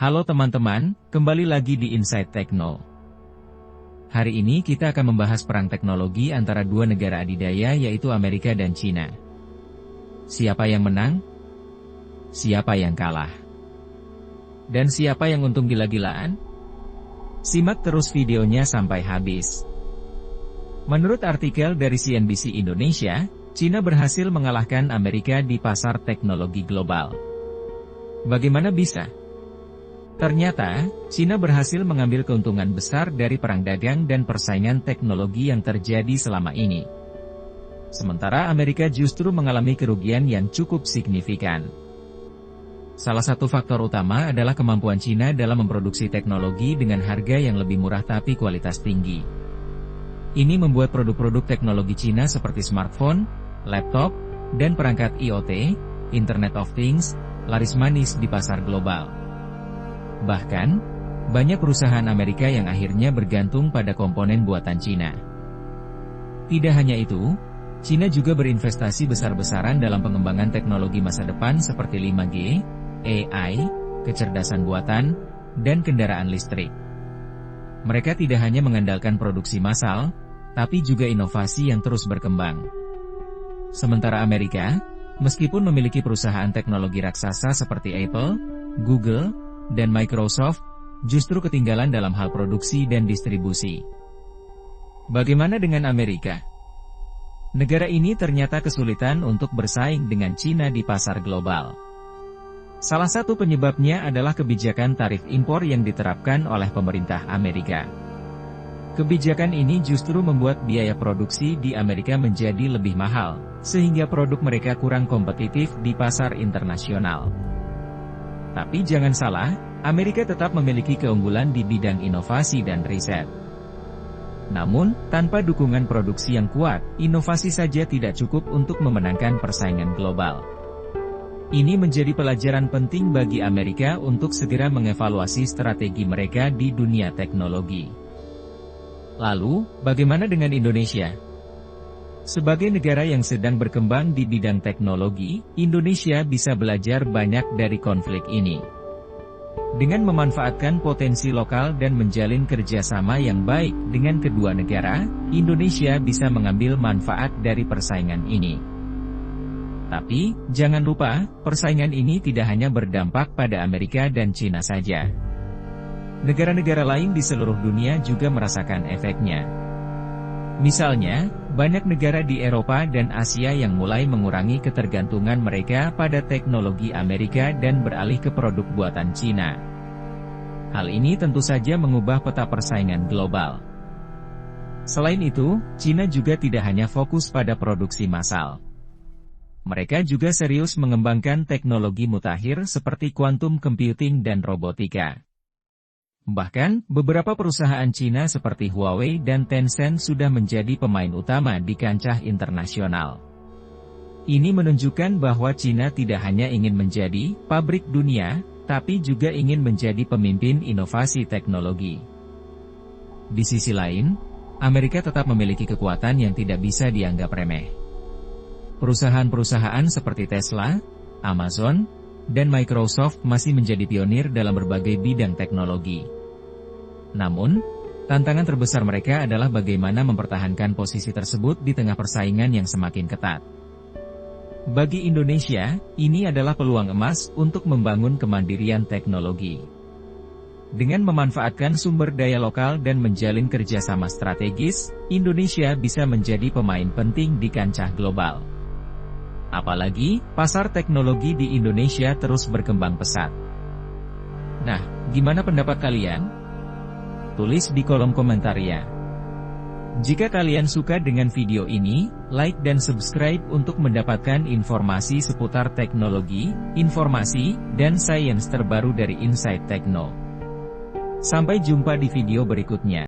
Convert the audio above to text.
Halo teman-teman, kembali lagi di Insight Tekno. Hari ini kita akan membahas perang teknologi antara dua negara adidaya yaitu Amerika dan China. Siapa yang menang? Siapa yang kalah? Dan siapa yang untung gila-gilaan? Simak terus videonya sampai habis. Menurut artikel dari CNBC Indonesia, China berhasil mengalahkan Amerika di pasar teknologi global. Bagaimana bisa? Ternyata, China berhasil mengambil keuntungan besar dari perang dagang dan persaingan teknologi yang terjadi selama ini. Sementara Amerika justru mengalami kerugian yang cukup signifikan. Salah satu faktor utama adalah kemampuan China dalam memproduksi teknologi dengan harga yang lebih murah tapi kualitas tinggi. Ini membuat produk-produk teknologi China seperti smartphone, laptop, dan perangkat IoT, Internet of Things, laris manis di pasar global. Bahkan, banyak perusahaan Amerika yang akhirnya bergantung pada komponen buatan China. Tidak hanya itu, China juga berinvestasi besar-besaran dalam pengembangan teknologi masa depan seperti 5G, AI, kecerdasan buatan, dan kendaraan listrik. Mereka tidak hanya mengandalkan produksi massal, tapi juga inovasi yang terus berkembang. Sementara Amerika, meskipun memiliki perusahaan teknologi raksasa seperti Apple, Google, dan Microsoft, justru ketinggalan dalam hal produksi dan distribusi. Bagaimana dengan Amerika? Negara ini ternyata kesulitan untuk bersaing dengan China di pasar global. Salah satu penyebabnya adalah kebijakan tarif impor yang diterapkan oleh pemerintah Amerika. Kebijakan ini justru membuat biaya produksi di Amerika menjadi lebih mahal, sehingga produk mereka kurang kompetitif di pasar internasional. Tapi jangan salah, Amerika tetap memiliki keunggulan di bidang inovasi dan riset. Namun, tanpa dukungan produksi yang kuat, inovasi saja tidak cukup untuk memenangkan persaingan global. Ini menjadi pelajaran penting bagi Amerika untuk segera mengevaluasi strategi mereka di dunia teknologi. Lalu, bagaimana dengan Indonesia? Sebagai negara yang sedang berkembang di bidang teknologi, Indonesia bisa belajar banyak dari konflik ini. Dengan memanfaatkan potensi lokal dan menjalin kerjasama yang baik dengan kedua negara, Indonesia bisa mengambil manfaat dari persaingan ini. Tapi, jangan lupa, persaingan ini tidak hanya berdampak pada Amerika dan China saja. Negara-negara lain di seluruh dunia juga merasakan efeknya. Misalnya, banyak negara di Eropa dan Asia yang mulai mengurangi ketergantungan mereka pada teknologi Amerika dan beralih ke produk buatan China. Hal ini tentu saja mengubah peta persaingan global. Selain itu, China juga tidak hanya fokus pada produksi massal. Mereka juga serius mengembangkan teknologi mutakhir seperti quantum computing dan robotika. Bahkan, beberapa perusahaan China seperti Huawei dan Tencent sudah menjadi pemain utama di kancah internasional. Ini menunjukkan bahwa China tidak hanya ingin menjadi pabrik dunia, tapi juga ingin menjadi pemimpin inovasi teknologi. Di sisi lain, Amerika tetap memiliki kekuatan yang tidak bisa dianggap remeh. Perusahaan-perusahaan seperti Tesla, Amazon, dan Microsoft masih menjadi pionir dalam berbagai bidang teknologi. Namun, tantangan terbesar mereka adalah bagaimana mempertahankan posisi tersebut di tengah persaingan yang semakin ketat. Bagi Indonesia, ini adalah peluang emas untuk membangun kemandirian teknologi. Dengan memanfaatkan sumber daya lokal dan menjalin kerjasama strategis, Indonesia bisa menjadi pemain penting di kancah global. Apalagi, pasar teknologi di Indonesia terus berkembang pesat. Nah, gimana pendapat kalian? Tulis di kolom komentar ya. Jika kalian suka dengan video ini, like dan subscribe untuk mendapatkan informasi seputar teknologi, informasi, dan sains terbaru dari Insight Tekno. Sampai jumpa di video berikutnya.